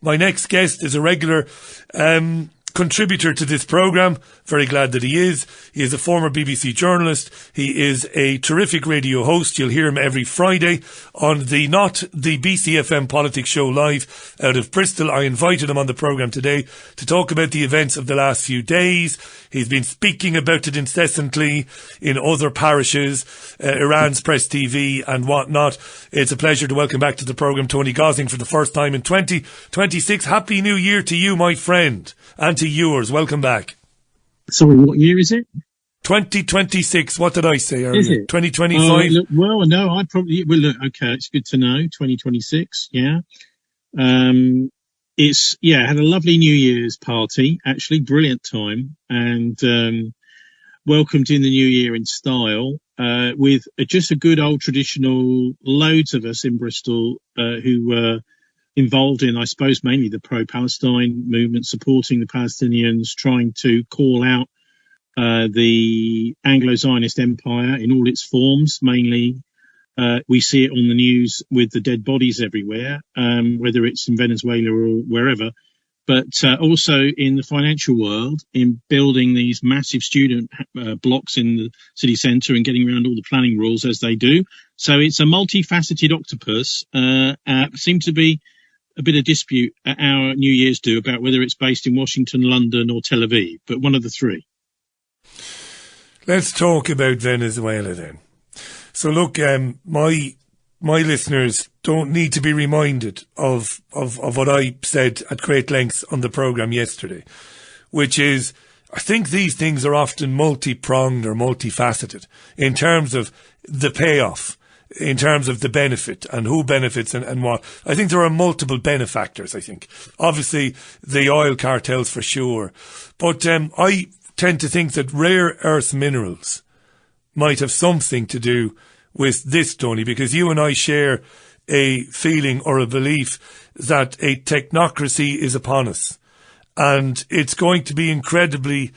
My next guest is a regular contributor to this programme. Very glad that he is. He is a former BBC journalist. He is a terrific radio host. You'll hear him every Friday on the BCFM Politics Show live out of Bristol. I invited him on the programme today to talk about the events of the last few days. He's been speaking about it incessantly in other parishes, Iran's Press TV and whatnot. It's a pleasure to welcome back to the programme Tony Gosling for the first time in 2026. Happy New Year to you, my friend, and to yours. Welcome back. Sorry, what year is it? 2026. What did I say earlier? Is it? 2025? Okay, it's good to know. 2026, yeah. Had a lovely New Year's party, actually, brilliant time, and welcomed in the new year in style, with just a good old traditional, loads of us in Bristol who were involved in, I suppose, mainly the pro-Palestine movement, supporting the Palestinians, trying to call out the Anglo-Zionist empire in all its forms. Mainly, we see it on the news with the dead bodies everywhere, whether it's in Venezuela or wherever, but also in the financial world, in building these massive student blocks in the city centre and getting around all the planning rules as they do. So it's a multifaceted octopus. Seems to be a bit of dispute at our New Year's do about whether it's based in Washington, London or Tel Aviv, but one of the three. Let's talk about Venezuela then. So look, my listeners don't need to be reminded of what I said at great lengths on the programme yesterday, which is, I think these things are often multi-pronged or multifaceted in terms of the payoff, in terms of the benefit and who benefits and what. I think there are multiple benefactors, I think. Obviously, the oil cartels for sure. But I tend to think that rare earth minerals might have something to do with this, Tony, because you and I share a feeling or a belief that a technocracy is upon us. And it's going to be incredibly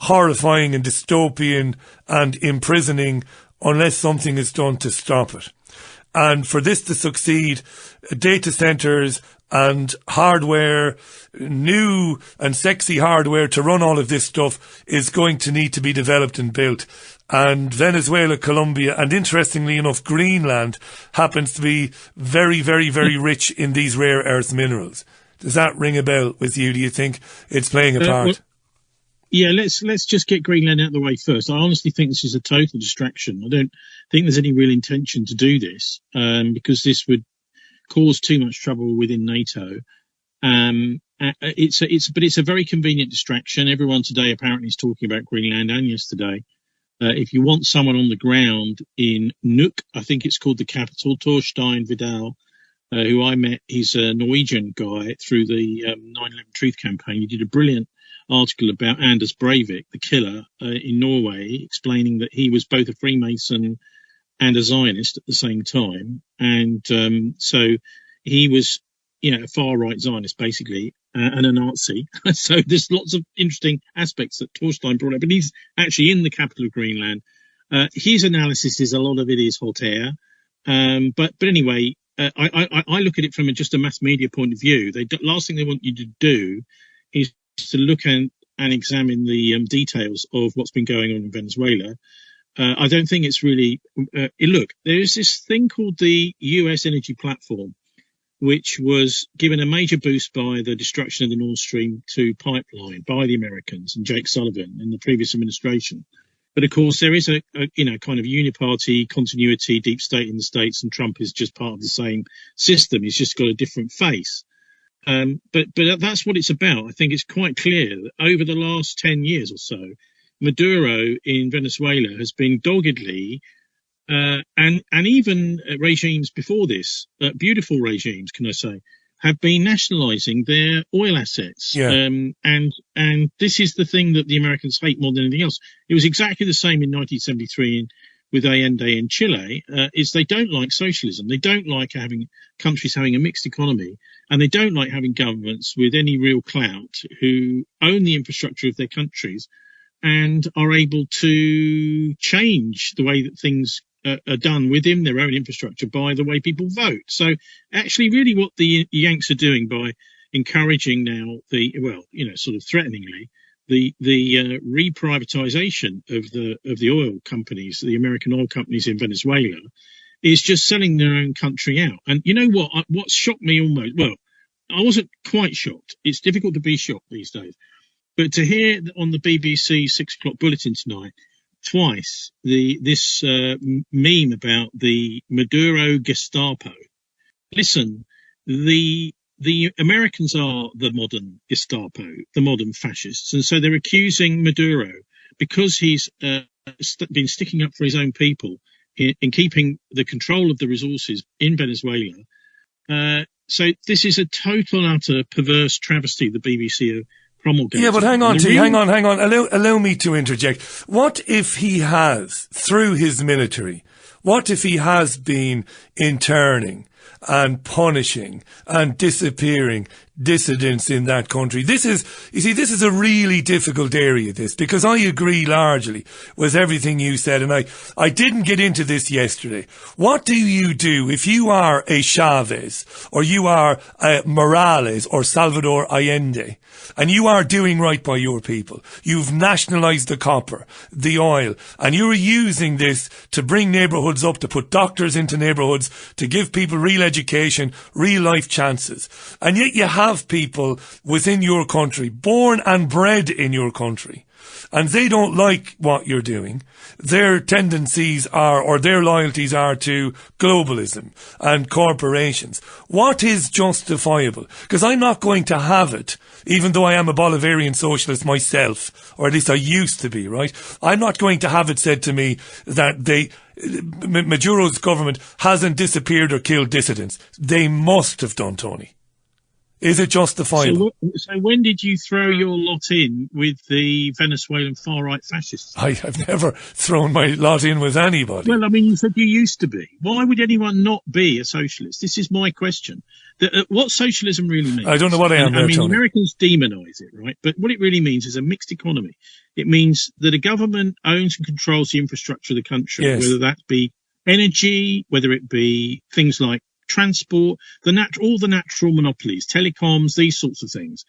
horrifying and dystopian and imprisoning unless something is done to stop it. And for this to succeed, data centres and hardware, new and sexy hardware to run all of this stuff is going to need to be developed and built. And Venezuela, Colombia, and interestingly enough, Greenland happens to be very, very, very rich in these rare earth minerals. Does that ring a bell with you? Do you think it's playing a part? Yeah, let's just get Greenland out of the way first. I honestly think this is a total distraction. I don't think there's any real intention to do this, because this would cause too much trouble within NATO. It's a very convenient distraction. Everyone today apparently is talking about Greenland, and yesterday. If you want someone on the ground in Nuuk, I think it's called the capital, Torstein Vidal, who I met, he's a Norwegian guy through the 9/11 Truth campaign. He did a brilliant article about Anders Breivik, the killer in Norway, explaining that he was both a Freemason and a Zionist at the same time. And so he was, a far-right Zionist, basically, and a Nazi. So there's lots of interesting aspects that Torstein brought up. But he's actually in the capital of Greenland. His analysis is a lot of it is hot air. But anyway, I look at it from just a mass media point of view. Last thing they want you to do is to look and examine the details of what's been going on in Venezuela. I don't think it's really... look, there is this thing called the US energy platform, which was given a major boost by the destruction of the Nord Stream 2 pipeline by the Americans and Jake Sullivan in the previous administration. But of course, there is a kind of uniparty continuity, deep state in the States, and Trump is just part of the same system. He's just got a different face. But that's what it's about. I think it's quite clear that over the last 10 years or so, Maduro in Venezuela has been doggedly, and even regimes before this, beautiful regimes, can I say, have been nationalising their oil assets. Yeah. And this is the thing that the Americans hate more than anything else. It was exactly the same in 1973 with Allende in Chile, is they don't like socialism. They don't like having countries having a mixed economy, and they don't like having governments with any real clout who own the infrastructure of their countries and are able to change the way that things are done within their own infrastructure by the way people vote. So actually really what the Yanks are doing by encouraging now sort of threateningly, the reprivatization of the oil companies, the American oil companies in Venezuela, is just selling their own country out. And you know what shocked me almost, well, I wasn't quite shocked. It's difficult to be shocked these days. But to hear on the BBC 6 o'clock bulletin tonight, twice, this meme about the Maduro Gestapo. Listen, the Americans are the modern Gestapo, the modern fascists. And so they're accusing Maduro, because he's been sticking up for his own people in keeping the control of the resources in Venezuela. So this is a total and utter perverse travesty the BBC are promulgating. Yeah, but hang on. Allow me to interject. What if he has, through his military, what if he has been interning and punishing and disappearing dissidents in that country? This is a really difficult area, because I agree largely with everything you said, and I didn't get into this yesterday. What do you do if you are a Chavez, or you are a Morales or Salvador Allende, and you are doing right by your people? You've nationalised the copper, the oil, and you're using this to bring neighbourhoods up, to put doctors into neighbourhoods, to give people real education, real life chances. And yet you have people within your country, born and bred in your country, and they don't like what you're doing. Their tendencies are, or their loyalties are, to globalism and corporations. What is justifiable? Because I'm not going to have it, even though I am a Bolivarian socialist myself, or at least I used to be, right? I'm not going to have it said to me that Maduro's government hasn't disappeared or killed dissidents. They must have done, Tony. Is it justifiable? So when did you throw your lot in with the Venezuelan far-right fascists? I have never thrown my lot in with anybody. Well, I mean, you said you used to be. Why would anyone not be a socialist? This is my question. What socialism really means? I don't know what I am there, Tony. Americans demonise it, right? But what it really means is a mixed economy. It means that a government owns and controls the infrastructure of the country, yes, whether that be energy, whether it be things like transport, all the natural monopolies, telecoms, these sorts of things.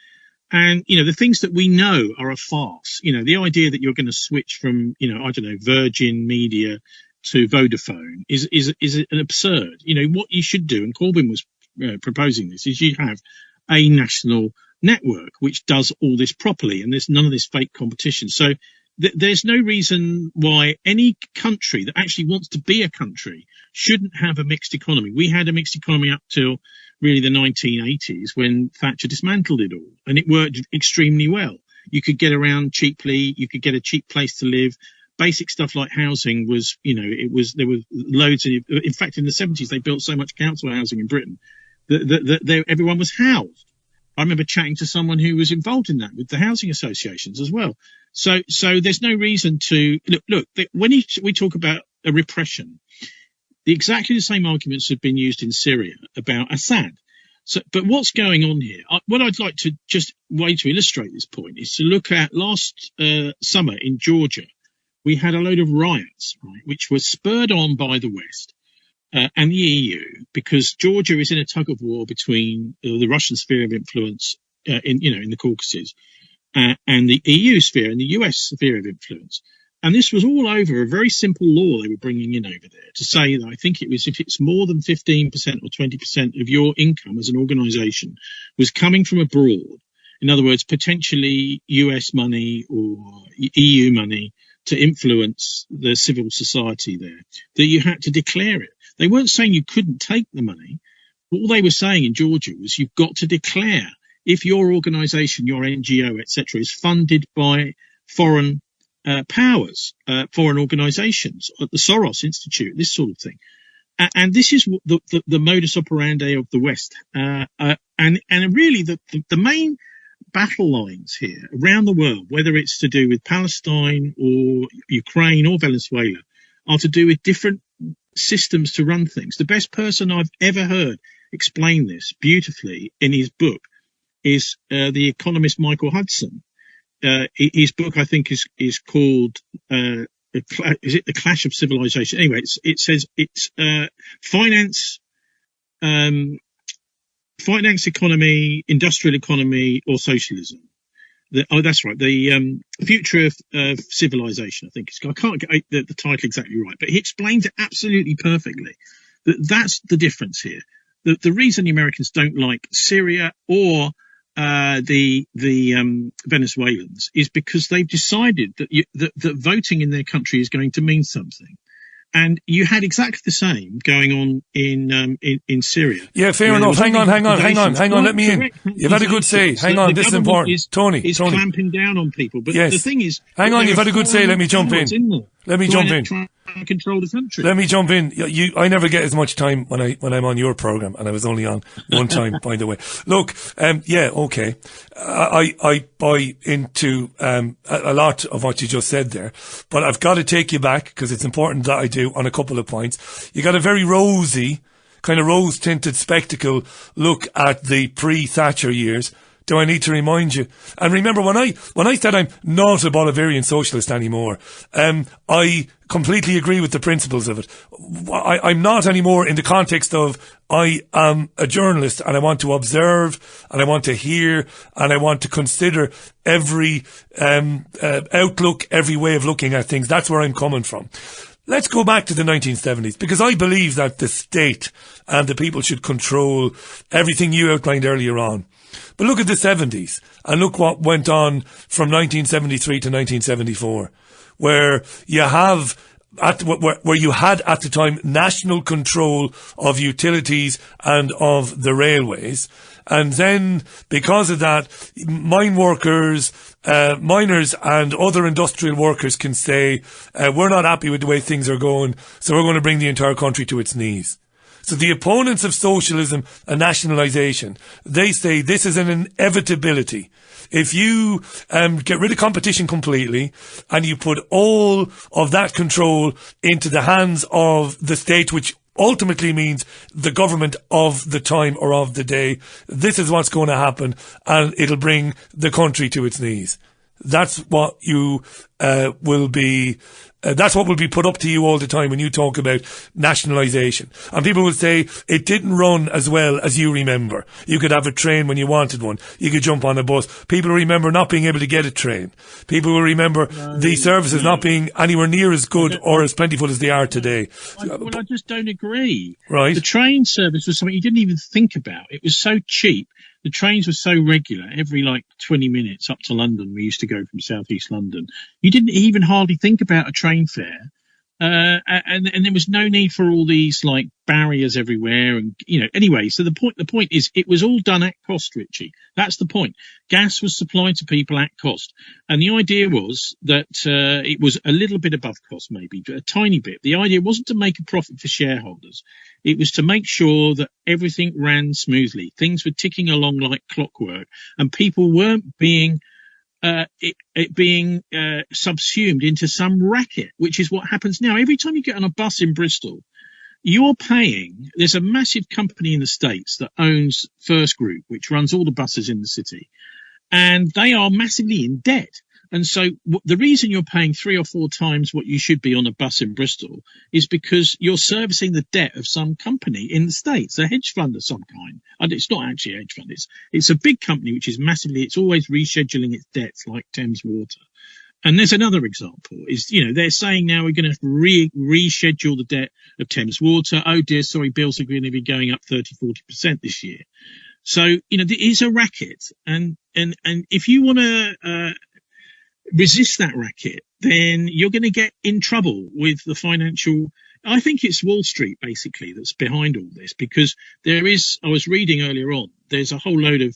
And, the things that we know are a farce. The idea that you're going to switch from, Virgin Media to Vodafone is an absurd. What you should do, and Corbyn was proposing this, is you have a national network which does all this properly, and there's none of this fake competition. So there's no reason why any country that actually wants to be a country shouldn't have a mixed economy. We had a mixed economy up till really the 1980s, when Thatcher dismantled it all, and it worked extremely well. You could get around cheaply, you could get a cheap place to live. Basic stuff like housing was, there were loads of, in fact, in the 70s, they built so much council housing in Britain that everyone was housed. I remember chatting to someone who was involved in that with the housing associations as well. So there's no reason to look. When we talk about a repression, exactly the same arguments have been used in Syria about Assad. But what's going on here? What I'd like to just way to illustrate this point is to look at last summer in Georgia. We had a load of riots, right, which were spurred on by the West and the EU, because Georgia is in a tug of war between the Russian sphere of influence in the Caucasus and the EU sphere and the US sphere of influence. And this was all over a very simple law they were bringing in over there to say that I think it was if it's more than 15% or 20% of your income as an organisation was coming from abroad, in other words, potentially US money or EU money to influence the civil society there, that you had to declare it. They weren't saying you couldn't take the money. All they were saying in Georgia was you've got to declare if your organisation, your NGO, etc., is funded by foreign powers, foreign organisations, the Soros Institute, this sort of thing. And this is the modus operandi of the West. And really the main battle lines here around the world, whether it's to do with Palestine or Ukraine or Venezuela, are to do with different systems to run things. The best person I've ever heard explain this beautifully in his book is the economist Michael Hudson. His book, I think, is called is it The Clash of Civilization? Anyway, it says it's finance. finance economy, industrial economy, or socialism. That's right. The future of civilization, I think. I can't get the title exactly right, but he explains it absolutely perfectly. That's the difference here. The reason the Americans don't like Syria or the Venezuelans is because they've decided that voting in their country is going to mean something. And you had exactly the same going on in Syria. Yeah, fair enough. Hang on. Let me in. You've had a good say. Hang on, this is important. Tony. Clamping down on people. But the thing is... Hang on, you've had a good say. Let me jump in. Let me jump in. Try and control the country. Let me jump in. I never get as much time when I'm on your program, and I was only on one time, by the way. Look, okay. I buy into a lot of what you just said there, but I've got to take you back because it's important that I do on a couple of points. You got a very rosy, kind of rose-tinted spectacle look at the pre-Thatcher years. Do I need to remind you? And remember, when I said I'm not a Bolivarian socialist anymore, I completely agree with the principles of it. I'm not anymore in the context of I am a journalist and I want to observe and I want to hear and I want to consider every outlook, every way of looking at things. That's where I'm coming from. Let's go back to the 1970s, because I believe that the state and the people should control everything you outlined earlier on. But look at the 70s and look what went on from 1973 to 1974, where you have where you had at the time national control of utilities and of the railways. And then because of that, mine workers, miners and other industrial workers can say, we're not happy with the way things are going, so we're going to bring the entire country to its knees. So the opponents of socialism and nationalisation, they say this is an inevitability. If you get rid of competition completely and you put all of that control into the hands of the state, which ultimately means the government of the time or of the day, this is what's going to happen, and it'll bring the country to its knees. That's what you will be. That's what will be put up to you all the time when you talk about nationalisation. And people will say it didn't run as well as you remember. You could have a train when you wanted one. You could jump on a bus. People remember not being able to get a train. People will remember the services not being anywhere near as good or as plentiful as they are today. I just don't agree. Right. The train service was something you didn't even think about. It was so cheap. The trains were so regular, every 20 minutes up to London. We used to go from southeast London. You didn't even hardly think about a train fare. And there was no need for all these barriers everywhere. And, anyway, so the point is it was all done at cost, Richie. That's the point. Gas was supplied to people at cost. And the idea was that, it was a little bit above cost, maybe, but a tiny bit. The idea wasn't to make a profit for shareholders. It was to make sure that everything ran smoothly. Things were ticking along like clockwork and people weren't being subsumed into some racket, which is what happens now. Every time you get on a bus in Bristol, you're paying. There's a massive company in the States that owns First Group, which runs all the buses in the city, and they are massively in debt. And so the reason you're paying 3 or 4 times what you should be on a bus in Bristol is because you're servicing the debt of some company in the States, a hedge fund of some kind. And it's not actually a hedge fund. It's a big company which is massively, it's always rescheduling its debts like Thames Water. And there's another example is, they're saying now we're going to reschedule the debt of Thames Water. Oh dear, sorry, bills are going to be going up 30-40% this year. So, there is a racket. And if you want to, resist that racket, then you're going to get in trouble with the financial. I think it's Wall Street basically that's behind all this, because I was reading earlier on, there's a whole load of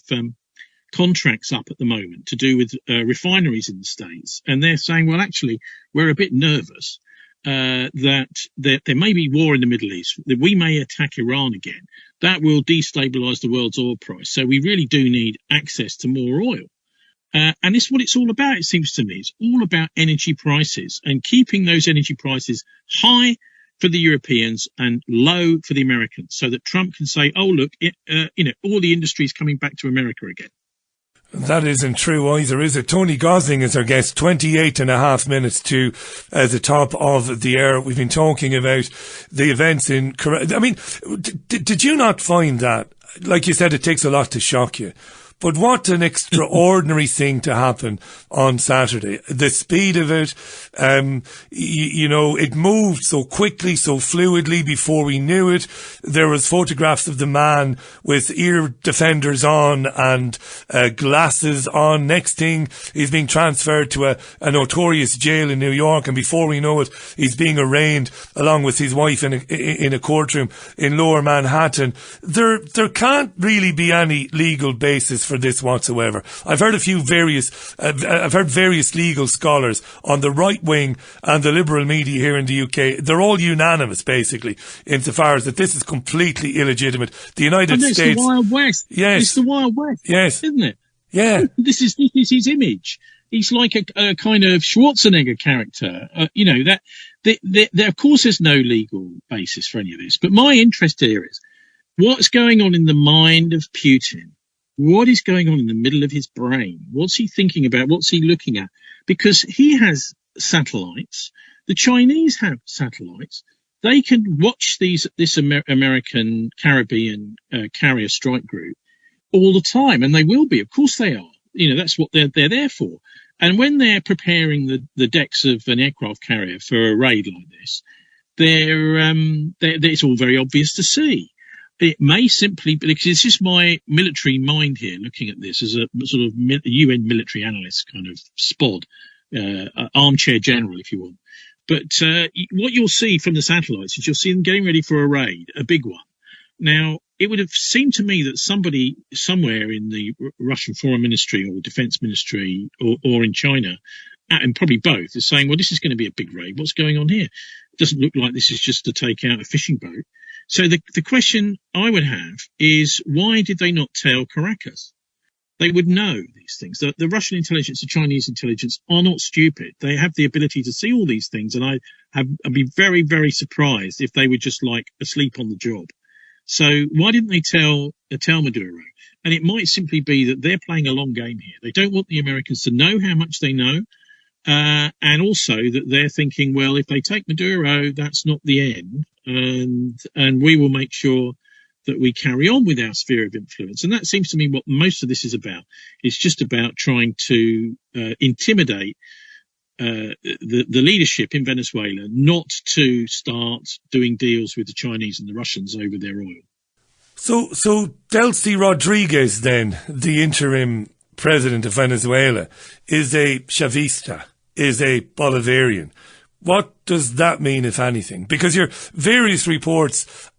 contracts up at the moment to do with refineries in the States, and they're saying, well, actually, we're a bit nervous that there may be war in the Middle East, that we may attack Iran again. That will destabilize the world's oil price. So we really do need access to more oil. And it's what it's all about, it seems to me. It's all about energy prices and keeping those energy prices high for the Europeans and low for the Americans, so that Trump can say, oh, look, all the industry is coming back to America again. That isn't true either, is it? Tony Gosling is our guest, 28 and a half minutes to the top of the hour. We've been talking about the events in Korea. I mean, did you not find that like you said, it takes a lot to shock you. But what an extraordinary thing to happen on Saturday. The speed of it, you know, it moved so quickly, so fluidly before we knew it. There was photographs of the man with ear defenders on and glasses on. Next thing, he's being transferred to a notorious jail in New York, and before we know it, he's being arraigned along with his wife in a courtroom in Lower Manhattan. There can't really be any legal basis for this whatsoever. I've heard various legal scholars on the right wing and the liberal media here in the UK. They're all unanimous, basically, insofar as that this is completely illegitimate. The United States. It's the Wild West. Yes. It's the Wild West. Yes. Isn't it? Yeah. This is his image. He's like a kind of Schwarzenegger character. You know, that there, of course, there's no legal basis for any of this. But my interest here is what's going on in the mind of Putin. What is going on in the middle of his brain? What's he thinking about? What's he looking at? Because he has satellites. The Chinese have satellites. They can watch this American Caribbean carrier strike group all the time, and they will be. Of course they are. You know, that's what they're there for. And when they're preparing the decks of an aircraft carrier for a raid like this, it's all very obvious to see. It may simply be, because it's just my military mind here looking at this as a sort of UN military analyst kind of spod, armchair general, if you want. But what you'll see from the satellites is you'll see them getting ready for a raid, a big one. Now, it would have seemed to me that somebody somewhere in the Russian Foreign Ministry or Defense Ministry or in China, and probably both, is saying, well, this is going to be a big raid. What's going on here? It doesn't look like this is just to take out a fishing boat. So the question I would have is, why did they not tell Caracas? They would know these things. The Russian intelligence, the Chinese intelligence are not stupid. They have the ability to see all these things, and I'd be very, very surprised if they were just like asleep on the job. So why didn't they tell Maduro? And it might simply be that they're playing a long game here. They don't want the Americans to know how much they know. And also that they're thinking, well, if they take Maduro, that's not the end. And we will make sure that we carry on with our sphere of influence. And that seems to me what most of this is about. It's just about trying to intimidate the leadership in Venezuela not to start doing deals with the Chinese and the Russians over their oil. So Delcy Rodriguez, then, the interim president of Venezuela, is a Chavista, is a Bolivarian. What does that mean, if anything? Because your various reports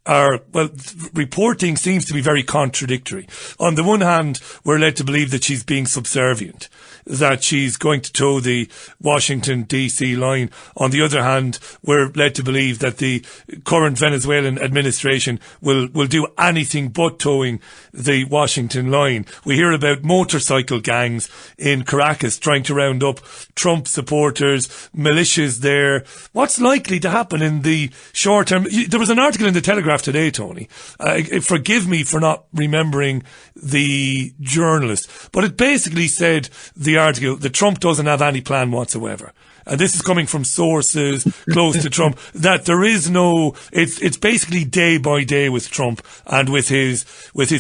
reporting seems to be very contradictory. On the one hand, we're led to believe that she's being subservient, that she's going to toe the Washington DC line. On the other hand, we're led to believe that the current Venezuelan administration will do anything but towing the Washington line. We hear about motorcycle gangs in Caracas trying to round up Trump supporters, militias there. What's likely to happen in the short term? There was an article in the Telegraph today, Tony. Forgive me for not remembering the journalist, but it basically said, the article, that Trump doesn't have any plan whatsoever. And this is coming from sources close to Trump, that there is no, it's basically day by day with Trump and with his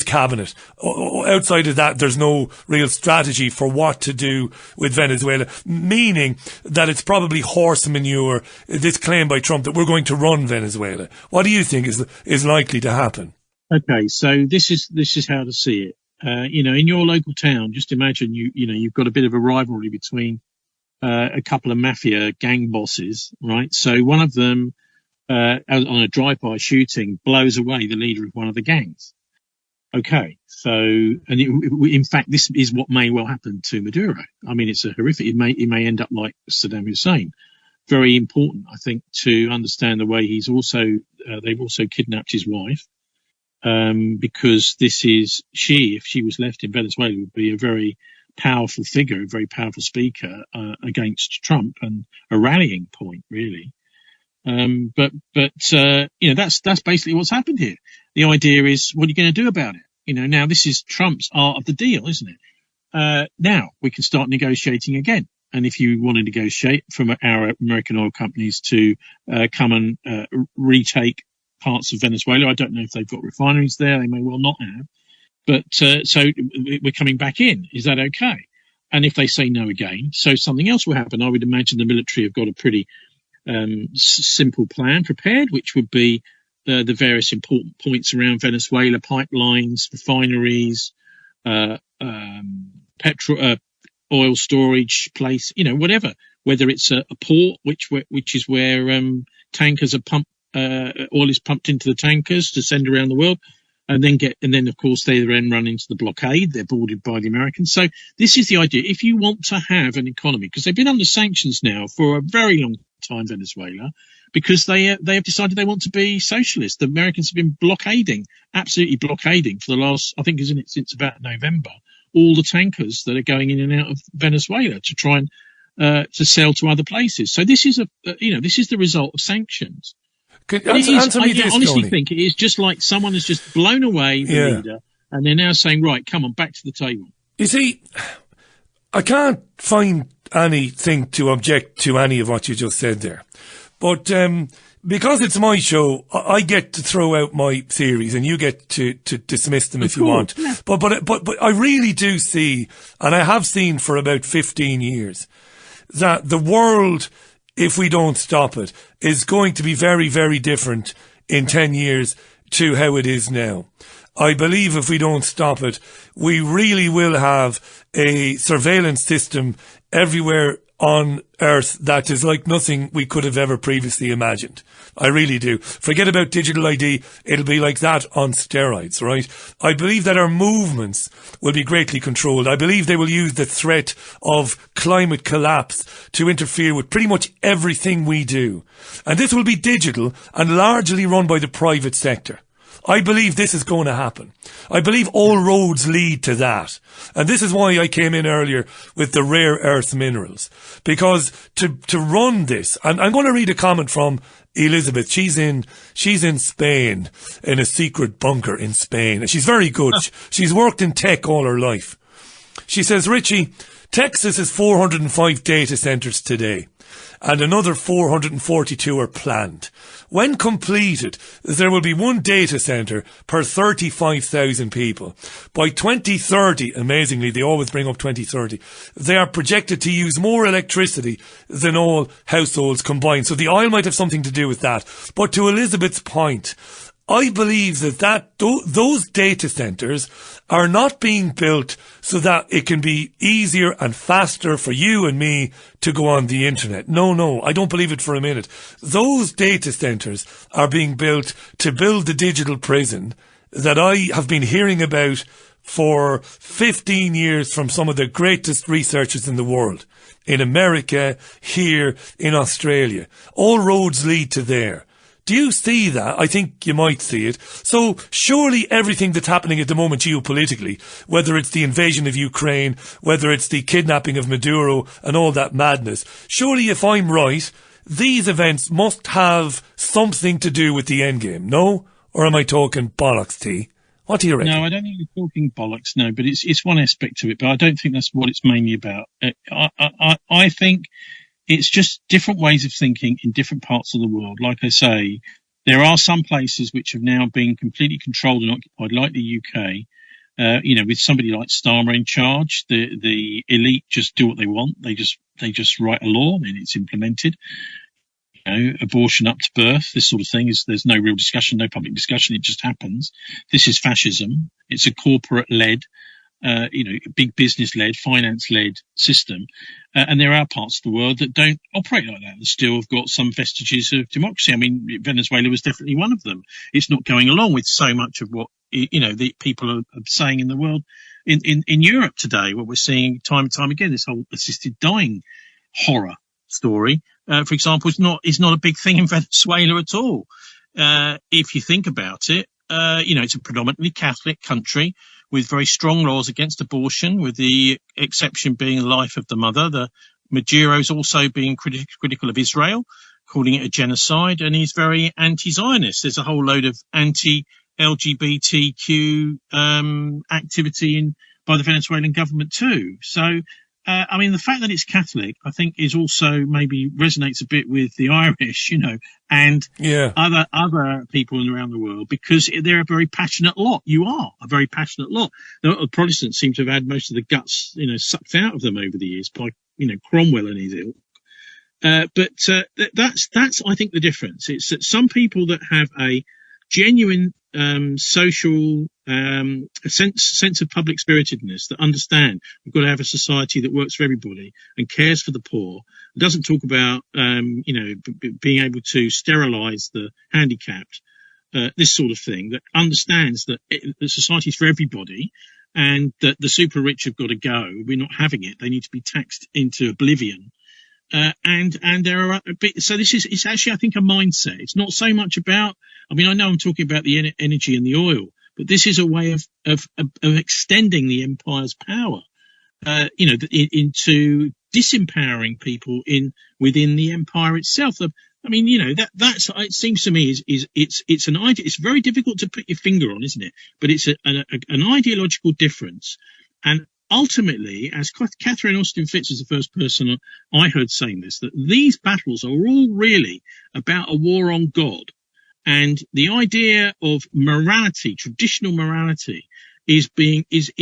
cabinet. Outside of that, there's no real strategy for what to do with Venezuela, meaning that it's probably horse manure, this claim by Trump that we're going to run Venezuela. What do you think is likely to happen? Okay, so this is how to see it. In your local town, just imagine you've got a bit of a rivalry between a couple of mafia gang bosses, right? So one of them, on a drive-by shooting, blows away the leader of one of the gangs. Okay, so, in fact, this is what may well happen to Maduro. I mean, it's a horrific, it may end up like Saddam Hussein. Very important, I think, to understand the way they've also kidnapped his wife. Because if she was left in Venezuela, would be a very powerful figure, a very powerful speaker against Trump, and a rallying point, really. But that's basically what's happened here. The idea is, what are you going to do about it? Now this is Trump's art of the deal, isn't it? Now we can start negotiating again. And if you want to negotiate from our American oil companies to come and retake parts of Venezuela, I don't know if they've got refineries there. They may well not have. But so we're coming back in. Is that okay? And if they say no again, so something else will happen. I would imagine the military have got a pretty simple plan prepared, which would be the various important points around Venezuela: pipelines, refineries, petrol, oil storage place, whatever. Whether it's a port, which is where tankers are pumped, oil is pumped into the tankers to send around the world, and then of course they then run into the blockade. They're boarded by the Americans. So this is the idea. If you want to have an economy, because they've been under sanctions now for a very long time, Venezuela, because they have decided they want to be socialist. The Americans have been absolutely blockading for the last, I think, isn't it, since about November, all the tankers that are going in and out of Venezuela to try and to sell to other places. So this is this is the result of sanctions. I honestly Tony, think it is just like someone has just blown away the leader, and they're now saying, right, come on, back to the table. You see, I can't find anything to object to any of what you just said there. But because it's my show, I get to throw out my theories and you get to dismiss them if you want. Yeah. But I really do see, and I have seen for about 15 years, that the world, if we don't stop it, is going to be very, very different in 10 years to how it is now. I believe if we don't stop it, we really will have a surveillance system everywhere on Earth that is like nothing we could have ever previously imagined. I really do. Forget about digital ID. It'll be like that on steroids, right? I believe that our movements will be greatly controlled. I believe they will use the threat of climate collapse to interfere with pretty much everything we do. And this will be digital and largely run by the private sector. I believe this is going to happen. I believe all roads lead to that. And this is why I came in earlier with the rare earth minerals. Because to run this, and I'm going to read a comment from Elizabeth. She's in Spain, in a secret bunker in Spain. And she's very good. She's worked in tech all her life. She says, Richie, Texas has 405 data centers today, and another 442 are planned. When completed, there will be one data center per 35,000 people. By 2030, amazingly, they always bring up 2030, they are projected to use more electricity than all households combined. So the oil might have something to do with that. But to Elizabeth's point, I believe that those data centers are not being built so that it can be easier and faster for you and me to go on the internet. No, I don't believe it for a minute. Those data centers are being built to build the digital prison that I have been hearing about for 15 years from some of the greatest researchers in the world. In America, here, in Australia. All roads lead to there. Do you see that? I think you might see it. So surely everything that's happening at the moment geopolitically, whether it's the invasion of Ukraine, whether it's the kidnapping of Maduro and all that madness, surely if I'm right, these events must have something to do with the endgame, no? Or am I talking bollocks, T? What do you reckon? No, I don't think you're talking bollocks, no, but it's one aspect of it, but I don't think that's what it's mainly about. I think it's just different ways of thinking in different parts of the world. Like I say, there are some places which have now been completely controlled and occupied, like the UK. With somebody like Starmer in charge, the elite just do what they want. They just write a law and it's implemented. Abortion up to birth, this sort of thing there's no real discussion, no public discussion. It just happens. This is fascism. It's a corporate-led, big business-led, finance-led system. And there are parts of the world that don't operate like that and still have got some vestiges of democracy. I mean, Venezuela was definitely one of them. It's not going along with so much of what, the people are saying in the world. In Europe today, what we're seeing time and time again, this whole assisted dying horror story, for example, is not a big thing in Venezuela at all. If you think about it, it's a predominantly Catholic country with very strong laws against abortion, with the exception being the life of the mother. The Maduro's also being critical of Israel, calling it a genocide, and he's very anti-Zionist. There's a whole load of anti-LGBTQ activity by the Venezuelan government too. So I mean, the fact that it's Catholic, I think, is also maybe resonates a bit with the Irish, and other people around the world, because they're a very passionate lot. You are a very passionate lot. The Protestants seem to have had most of the guts, sucked out of them over the years by, Cromwell and his ilk. But that's I think the difference. It's that some people that have a genuine social sense of public spiritedness, that understand we've got to have a society that works for everybody and cares for the poor, doesn't talk about being able to sterilize the handicapped, this sort of thing, that understands that the society is for everybody and that the super rich have got to go. We're not having it. They need to be taxed into oblivion. And there are so it's actually, I think, a mindset. It's not so much about, I mean, I know I'm talking about the energy and the oil, but this is a way of extending the empire's power, into disempowering people within the empire itself. I mean, that's it seems to me it's an idea. It's very difficult to put your finger on, isn't it? But it's an ideological difference. And ultimately, as Catherine Austin Fitz is the first person I heard saying this, that these battles are all really about a war on God. And the idea of morality, traditional morality, is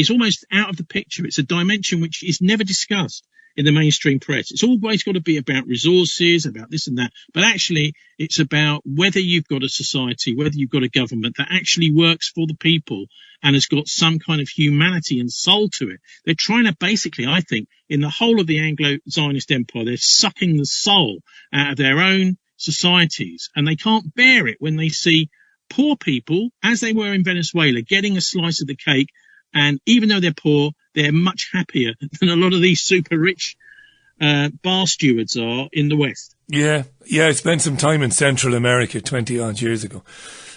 almost out of the picture. It's a dimension which is never discussed in the mainstream press. It's always got to be about resources, about this and that. But actually, it's about whether you've got a society, whether you've got a government that actually works for the people and has got some kind of humanity and soul to it. They're trying to basically, I think, in the whole of the Anglo-Zionist empire, they're sucking the soul out of their own societies. And they can't bear it when they see poor people, as they were in Venezuela, getting a slice of the cake. And even though they're poor, they're much happier than a lot of these super rich bar stewards are in the West. Yeah, I spent some time in Central America 20 odd years ago,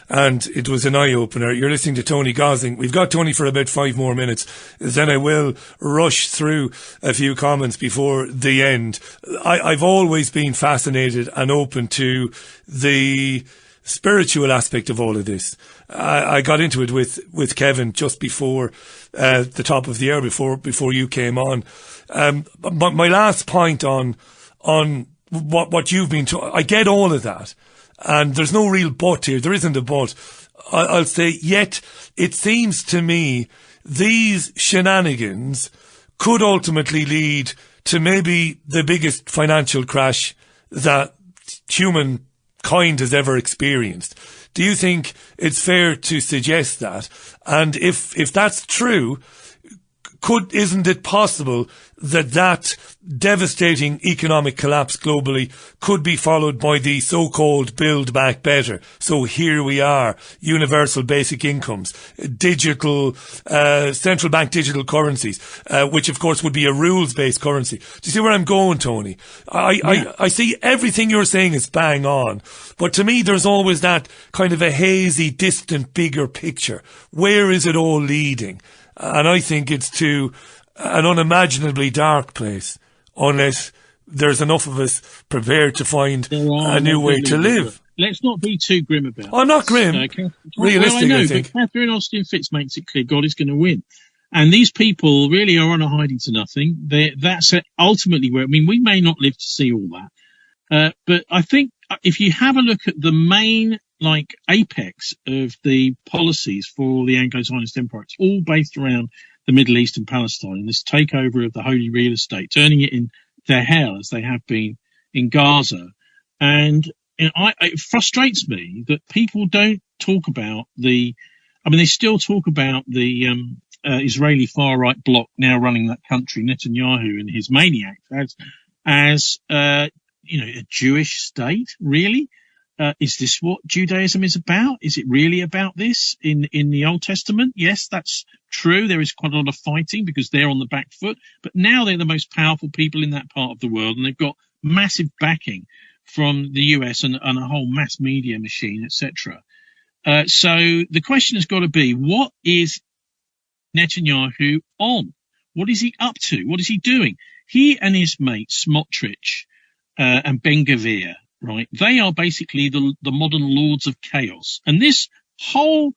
and it was an eye-opener. You're listening to Tony Gosling. We've got Tony for about 5 more minutes. Then I will rush through a few comments before the end. I've always been fascinated and open to the spiritual aspect of all of this. I got into it with Kevin just before the top of the hour, before you came on. But my last point on what you've been I get all of that, and there's no real but here. There isn't a but. I'll say, yet it seems to me these shenanigans could ultimately lead to maybe the biggest financial crash that humankind has ever experienced. Do you think it's fair to suggest that? And if that's true, isn't it possible that devastating economic collapse globally could be followed by the so-called Build Back Better? So here we are, universal basic incomes, digital, central bank digital currencies, which of course would be a rules-based currency. Do you see where I'm going, Tony? I see everything you're saying is bang on, but to me there's always that kind of a hazy, distant, bigger picture. Where is it all leading? And I think it's to an unimaginably dark place, unless there's enough of us prepared to find a new way to live. Let's not be too grim about it. I'm not grim. Realistic, I think. But Catherine Austin Fitz makes it clear God is going to win. And these people really are on a hiding to nothing. That's ultimately where, I mean, we may not live to see all that. But I think if you have a look at the main apex of the policies for the Anglo-Zionist Empire, it's all based around the Middle East and Palestine, and this takeover of the holy real estate, turning it into hell as they have been in Gaza. And it frustrates me that people don't talk about they still talk about the Israeli far-right bloc now running that country, Netanyahu and his maniac, as a Jewish state, really? Is this what Judaism is about? Is it really about this in the Old Testament? Yes, that's true. There is quite a lot of fighting because they're on the back foot. But now they're the most powerful people in that part of the world, and they've got massive backing from the US and a whole mass media machine, etc. So the question has got to be, what is Netanyahu on? What is he up to? What is he doing? He and his mates, Smotrich and Ben-Gvir, right? They are basically the modern lords of chaos. And this whole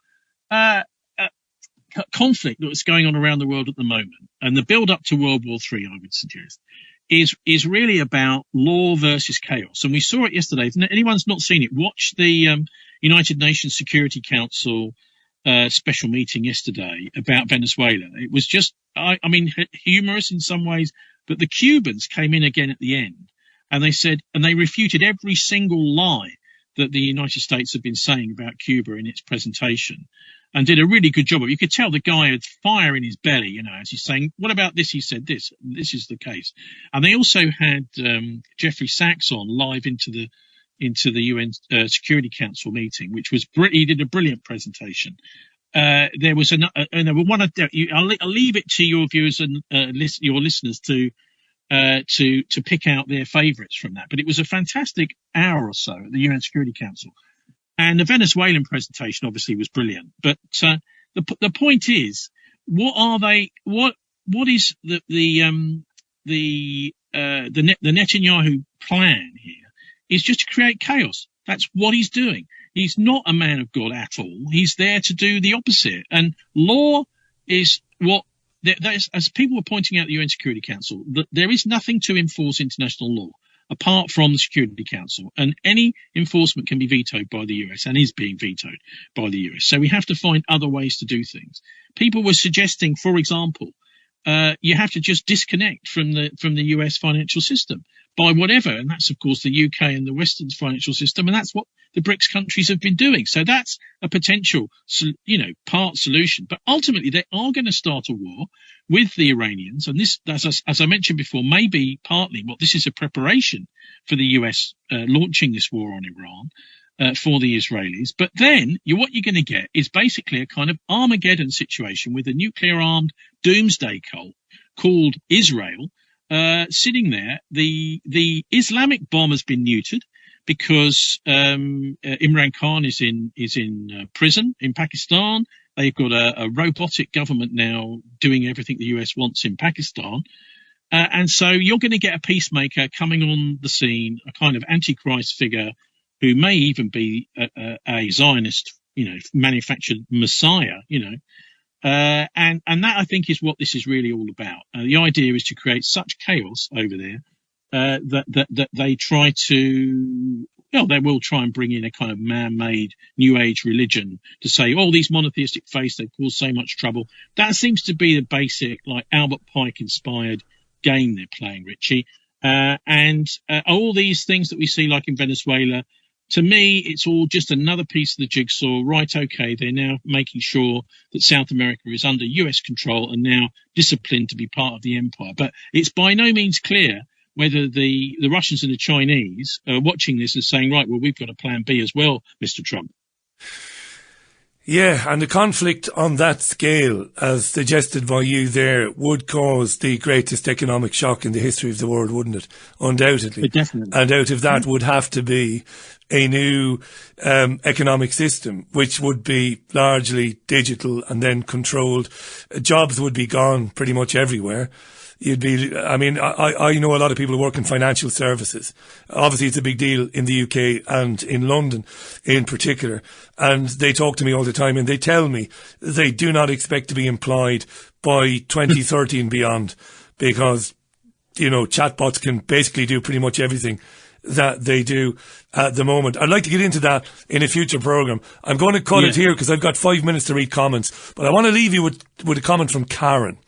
conflict that's going on around the world at the moment, and the build up to World War III, I would suggest, is really about law versus chaos. And we saw it yesterday. If anyone's not seen it, watch the United Nations Security Council special meeting yesterday about Venezuela. It was just, I mean, humorous in some ways, but the Cubans came in again at the end, and they said, and they refuted every single lie that the United States had been saying about Cuba in its presentation, and did a really good job of it. You could tell the guy had fire in his belly, you know, as he's saying, what about this? He said this. This is the case. And they also had Jeffrey Sachs on live into the UN Security Council meeting, which was he did a brilliant presentation. There was one. I'll leave it to your viewers and your listeners to pick out their favourites from that. But it was a fantastic hour or so at the UN Security Council. And the Venezuelan presentation obviously was brilliant. But the point is, what are they? What is the Netanyahu plan here? Is just to create chaos. That's what he's doing. He's not a man of God at all. He's there to do the opposite. And law is what, as people were pointing out at the UN Security Council, that there is nothing to enforce international law apart from the Security Council. And any enforcement can be vetoed by the US and is being vetoed by the US. So we have to find other ways to do things. People were suggesting, for example, you have to just disconnect from the US financial system by whatever, and that's of course the UK and the Western financial system, and that's what the BRICS countries have been doing. So that's a potential, part solution. But ultimately, they are going to start a war with the Iranians, and this, as I mentioned before, may be partly this is a preparation for the US launching this war on Iran for the Israelis. But then what you're going to get is basically a kind of Armageddon situation with a nuclear-armed doomsday cult called Israel. Sitting there, the Islamic bomb has been neutered because Imran Khan is in prison in Pakistan. They've got a robotic government now doing everything the US wants in Pakistan, and so you're going to get a peacemaker coming on the scene, a kind of antichrist figure who may even be a Zionist, manufactured messiah, and that I think is what this is really all about. The idea is to create such chaos over there that they try to, they will try and bring in a kind of man-made New Age religion to say, these monotheistic faiths, they cause so much trouble. That seems to be the basic, Albert Pike-inspired game they're playing, Richie. And all these things that we see, like in Venezuela, to me, it's all just another piece of the jigsaw. Right, okay, they're now making sure that South America is under US control and now disciplined to be part of the empire. But it's by no means clear whether the Russians and the Chinese are watching this and saying, right, well, we've got a plan B as well, Mr. Trump. Yeah, and the conflict on that scale, as suggested by you there, would cause the greatest economic shock in the history of the world, wouldn't it? Undoubtedly. Definitely. And out of that would have to be a new economic system, which would be largely digital and then controlled. Jobs would be gone pretty much everywhere. I know a lot of people who work in financial services. Obviously, it's a big deal in the UK and in London in particular. And they talk to me all the time and they tell me they do not expect to be employed by 2030 and beyond because, chatbots can basically do pretty much everything that they do at the moment. I'd like to get into that in a future program. I'm going to cut it here because I've got 5 minutes to read comments, but I want to leave you with a comment from Karen.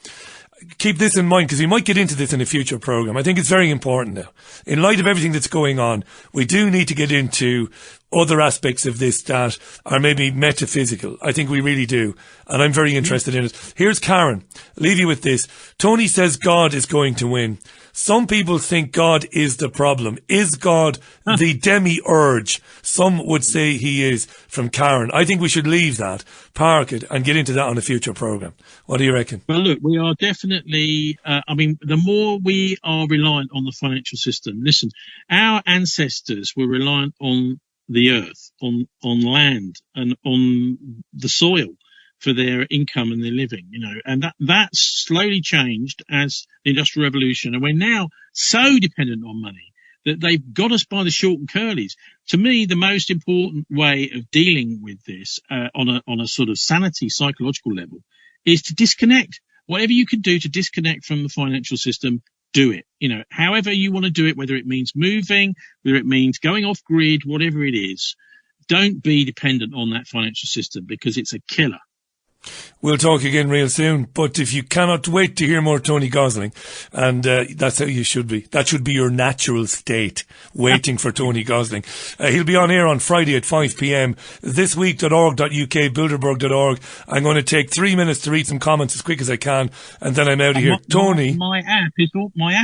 Keep this in mind because we might get into this in a future program. I think it's very important now. In light of everything that's going on, we do need to get into other aspects of this that are maybe metaphysical. I think we really do. And I'm very interested in it. Here's Karen. I'll leave you with this. Tony says God is going to win. Some people think God is the problem. Is God the demiurge? Some would say he is, from Karen. I think we should leave that, park it, and get into that on a future program. What do you reckon? Well, look, we are definitely, the more we are reliant on the financial system, listen, our ancestors were reliant on the earth, on land, and on the soil for their income and their living, and that slowly changed as the Industrial Revolution. And we're now so dependent on money that they've got us by the short and curlies. To me, the most important way of dealing with this on a sort of sanity psychological level is to disconnect. Whatever you can do to disconnect from the financial system, do it. However you want to do it, whether it means moving, whether it means going off grid, whatever it is, don't be dependent on that financial system because it's a killer. We'll talk again real soon, but if you cannot wait to hear more Tony Gosling, and that's how you should be. That should be your natural state, waiting for Tony Gosling. He'll be on air on Friday at 5 p.m. thisweek.org.uk, bilderberg.org. I'm going to take 3 minutes to read some comments as quick as I can, and then I'm out of here. Tony, my app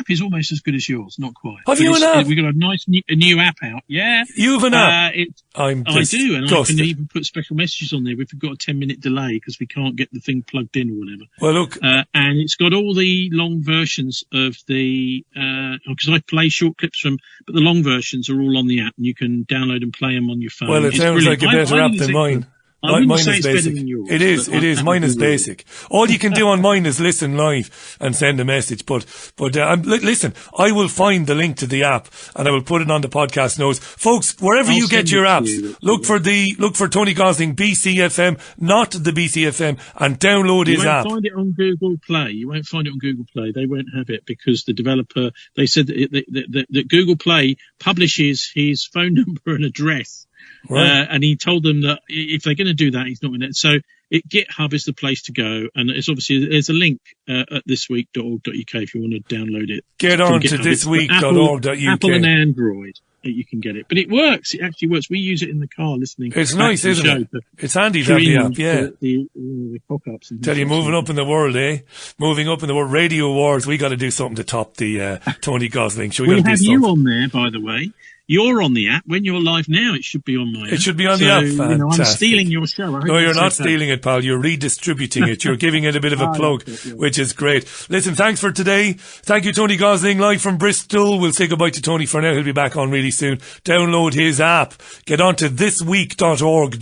is almost as good as yours, not quite. Have you an app? We've got a nice new app out. Yeah, you have an app. I do, and I can even put special messages on there if we've got a 10-minute delay because we can't get the thing plugged in or whatever. Well, look, and it's got all the long versions of the because I play short clips from, but the long versions are all on the app, and you can download and play them on your phone. Well, it sounds like a better app than mine. Mine is basic. It is. Mine is basic. All you can do on mine is listen live and send a message. But listen, I will find the link to the app and I will put it on the podcast notes. Folks, wherever you get your apps, look for Tony Gosling BCFM, not the BCFM, and download his app. You won't find it on Google Play. You won't find it on Google Play. They won't have it because the developer, they said that Google Play publishes his phone number and address. Right. And he told them that if they're going to do that, he's not going to. So GitHub is the place to go. And it's obviously, there's a link at thisweek.org.uk if you want to download it. Get on to thisweek.org.uk. Apple and Android, you can get it. But it works. It actually works. We use it in the car listening. It's nice, isn't it? It's handy to have the app, yeah. The cock-ups. Tell you, moving up in the world, eh? Moving up in the world. Radio Awards, we got to do something to top the Tony Gosling show. We have you on there, by the way. You're on the app. When you're live now, it should be on my app. It should be on the app. Fantastic. I'm stealing your show. No, you're not stealing it, pal. You're redistributing it. You're giving it a bit of a plug, which is great. Listen, thanks for today. Thank you, Tony Gosling, live from Bristol. We'll say goodbye to Tony for now. He'll be back on really soon. Download his app. Get on to thisweek.org.uk.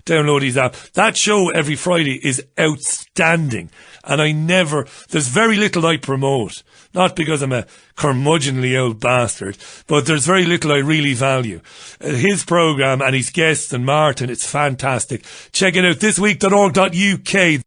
Download his app. That show every Friday is outstanding. And there's very little I promote. Not because I'm a curmudgeonly old bastard, but there's very little I really value. His programme and his guests and Martin, it's fantastic. Check it out, thisweek.org.uk.